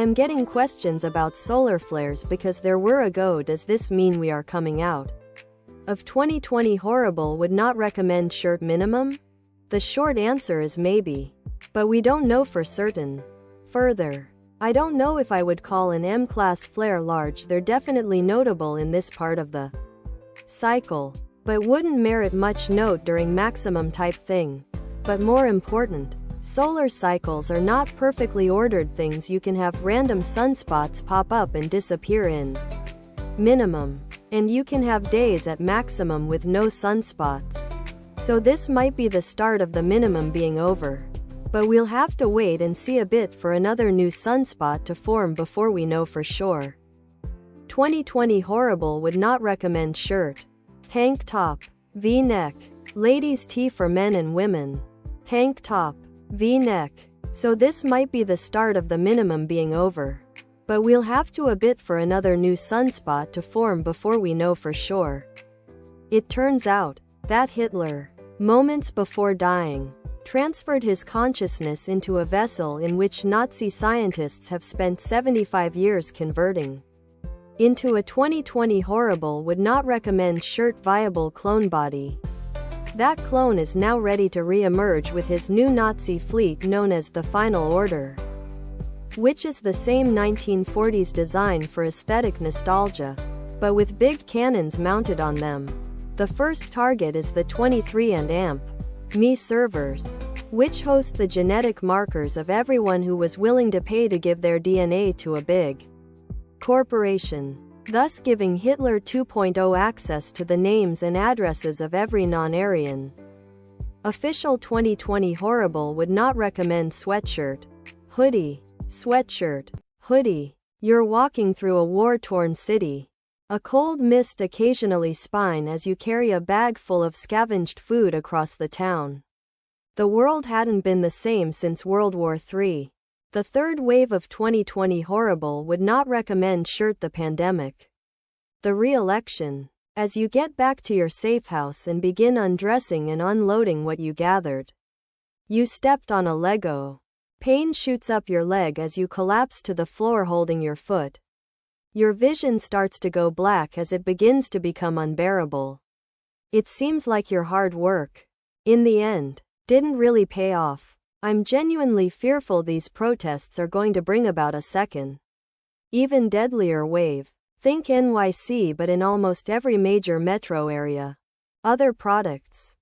am getting questions about solar flares because there were ago. Does this mean we are coming out of 2020 horrible? Would not recommend shirt minimum? The short answer is maybe. But we don't know for certain. Further, I don't know if I would call an M-class flare large. They're definitely notable in this part of the cycle, but wouldn't merit much note during maximum type thing. But more important, solar cycles are not perfectly ordered things. You can have random sunspots pop up and disappear in minimum, and you can have days at maximum with no sunspots. So this might be the start of the minimum being over. But we'll have to wait and see a bit for another new sunspot to form before we know for sure. 2020 horrible. Would not recommend shirt, tank top, V-neck, ladies tee for men and women, tank top, V-neck. So this might be the start of the minimum being over. But we'll have to a bit for another new sunspot to form before we know for sure. It turns out that Hitler, moments before dying, transferred his consciousness into a vessel in which Nazi scientists have spent 75 years converting into a 2020 horrible. Would not recommend shirt viable clone body. That clone is now ready to re-emerge with his new Nazi fleet known as the Final Order, which is the same 1940s design for aesthetic nostalgia, but with big cannons mounted on them. The first target is the 23 and amp Me servers, which host the genetic markers of everyone who was willing to pay to give their DNA to a big corporation, thus giving Hitler 2.0 access to the names and addresses of every non-Aryan. Official 2020 horrible. Would not recommend sweatshirt, hoodie, sweatshirt, hoodie. You're walking through a war-torn city. A cold mist occasionally spine as you carry a bag full of scavenged food across the town. The world hadn't been the same since World War III. The third wave of 2020 horrible. Would not recommend shirt the pandemic, the re-election. As you get back to your safe house and begin undressing and unloading what you gathered. You stepped on a Lego. Pain shoots up your leg as you collapse to the floor holding your foot. Your vision starts to go black as it begins to become unbearable. It seems like your hard work, in the end, didn't really pay off. I'm genuinely fearful these protests are going to bring about a second, even deadlier wave. Think NYC, but in almost every major metro area. Other products.